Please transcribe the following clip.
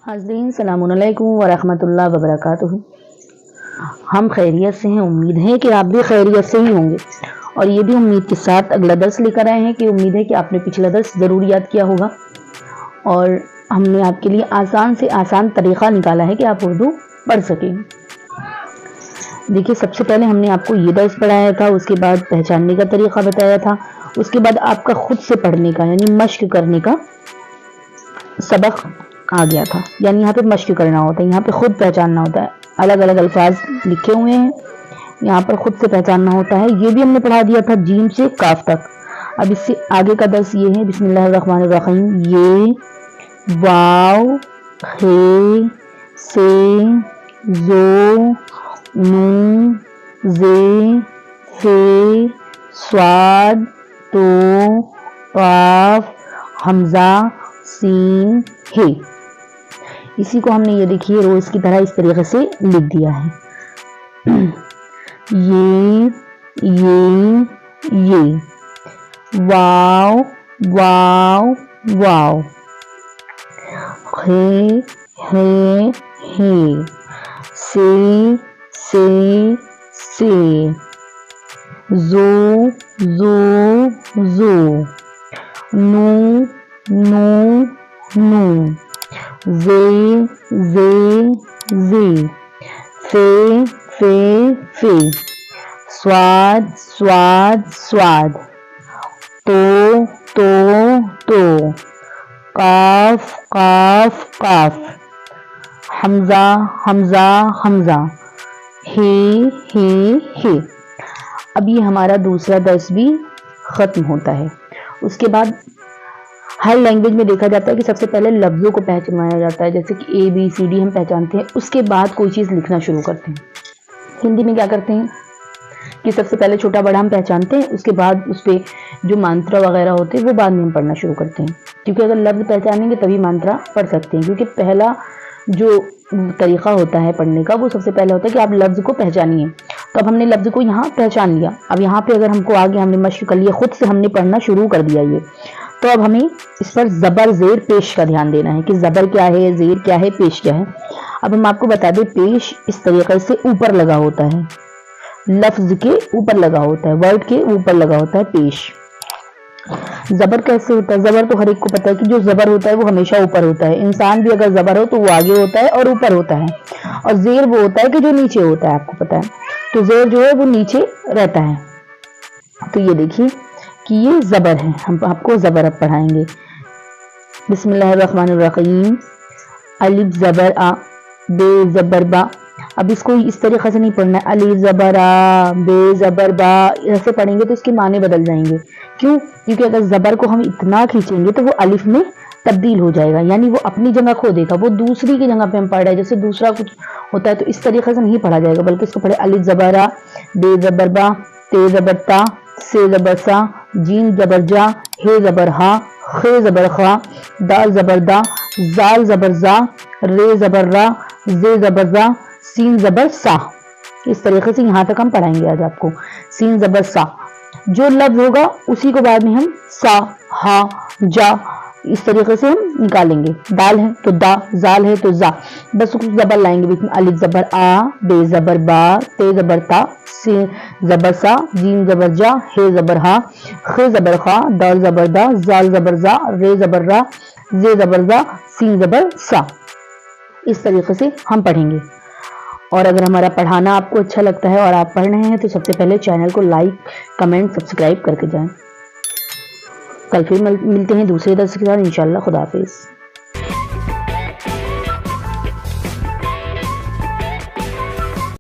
حاضرین السلام علیکم ورحمۃ اللہ وبرکاتہ۔ ہم خیریت سے ہیں، امید ہے کہ آپ بھی خیریت سے ہی ہوں گے، اور یہ بھی امید کے ساتھ اگلا درس لے کر آئے ہیں کہ امید ہے کہ آپ نے پچھلا درس ضرور یاد کیا ہوگا، اور ہم نے آپ کے لیے آسان سے آسان طریقہ نکالا ہے کہ آپ اردو پڑھ سکیں۔ دیکھیے، سب سے پہلے ہم نے آپ کو یہ درس پڑھایا تھا، اس کے بعد پہچاننے کا طریقہ بتایا تھا، اس کے بعد آپ کا خود سے پڑھنے کا یعنی مشق کرنے کا سبق آ گیا تھا۔ یعنی یہاں پہ مشق کرنا ہوتا ہے، یہاں پہ خود پہچاننا ہوتا ہے، الگ الگ الفاظ لکھے ہوئے ہیں، یہاں پر خود سے پہچاننا ہوتا ہے۔ یہ بھی ہم نے پڑھا دیا تھا جیم سے کاف تک۔ اب اس سے آگے کا درس یہ ہے، بسم اللہ الرحمن الرحیم، یہ واو خے سے زو نون زے فے صاد تو قاف حمزہ سین ہے۔ اسی کو ہم نے یہ دیکھیے روز کی طرح اس طریقے سے لکھ دیا ہے، یہ واو واو واو، ہے سے زو نو زے فے صاد تو قاف حمزہ ہے۔ اب یہ ہمارا دوسرا درس بھی ختم ہوتا ہے۔ اس کے بعد ہر لینگویج میں دیکھا جاتا ہے کہ سب سے پہلے لفظوں کو پہچانا جاتا ہے، جیسے کہ ABCD ہم پہچانتے ہیں، اس کے بعد کوئی چیز لکھنا شروع کرتے ہیں۔ ہندی میں کیا کرتے ہیں کہ سب سے پہلے چھوٹا بڑا ہم پہچانتے ہیں، اس کے بعد اس پہ جو مانترا وغیرہ ہوتے ہیں وہ بعد میں ہم پڑھنا شروع کرتے ہیں، کیونکہ اگر لفظ پہچانیں گے تبھی مانترا پڑھ سکتے ہیں۔ کیونکہ پہلا جو طریقہ ہوتا ہے پڑھنے کا وہ سب سے پہلا ہوتا ہے کہ آپ لفظ کو پہچانیے۔ تو اب ہم نے لفظ کو یہاں پہچان لیا، اب یہاں پہ اگر ہم کو آگے ہم نے مشق کر لیا، خود سے ہم نے پڑھنا شروع کر دیا یہ، تو اب ہمیں اس پر زبر زیر پیش کا دھیان دینا ہے کہ زبر کیا ہے، زیر کیا ہے، پیش کیا ہے۔ اب ہم آپ کو بتا دیں، پیش اس طریقے سے اوپر لگا ہوتا ہے، لفظ کے اوپر لگا ہوتا ہے، ورڈ کے اوپر لگا ہوتا ہے پیش۔ زبر کیسے ہوتا ہے؟ زبر تو ہر ایک کو پتا ہے کہ جو زبر ہوتا ہے وہ ہمیشہ اوپر ہوتا ہے، انسان بھی اگر زبر ہو تو وہ آگے ہوتا ہے اور اوپر ہوتا ہے، اور زیر وہ ہوتا ہے کہ جو نیچے ہوتا ہے، آپ کو پتا ہے، تو زیر جو ہے وہ نیچے رہتا ہے۔ تو یہ دیکھیے کہ یہ زبر ہے، ہم آپ کو زبر اب پڑھائیں گے۔ بسم اللہ الرحمن الرحیم، الف زبر آ بے زبر با۔ اب اس کو اس طریقے سے نہیں پڑھنا ہے، الف زبر آ بے زبر با، ایسے پڑھیں گے تو اس کے معنی بدل جائیں گے۔ کیوں؟ کیونکہ اگر زبر کو ہم اتنا کھینچیں گے تو وہ الف میں تبدیل ہو جائے گا، یعنی وہ اپنی جگہ کھو دے گا، وہ دوسری کی جگہ پہ ہم پڑھ رہے ہیں، جیسے دوسرا کچھ ہوتا ہے تو اس طریقے سے نہیں پڑھا جائے گا، بلکہ اس کو پڑھے الف زبر آ بے زبر با تے زبر تا سے زبر سا جیم زبر جا ہے زبر ہا خے زبر خا دال زبر دا زال زبر زا رے زبر را زے زبر زا سین زبر سا۔ اس طریقے سے یہاں تک ہم پڑھائیں گے آج آپ کو، سین زبر سا، جو لفظ ہوگا اسی کو بعد میں ہم سا ہا جا اس طریقے سے ہم نکالیں گے۔ دال ہے تو دا، زال ہے تو زا، بس کچھ زبر لائیں گے بیچ میں، الف زبر آ بے زبر با تے زبر تا سے زبر سا جیم زبر جا ہے زبر ہا خے زبر خا دال زبر دا زال زبر زا رے زبر را زے زبر زا سین زبر سا۔ اس طریقے سے ہم پڑھیں گے۔ اور اگر ہمارا پڑھانا آپ کو اچھا لگتا ہے اور آپ پڑھ رہے ہیں تو سب سے پہلے چینل کو لائک کمنٹ سبسکرائب کر کے جائیں۔ کل پھر ملتے ہیں دوسرے درس کے ساتھ انشاءاللہ۔ خدا حافظ۔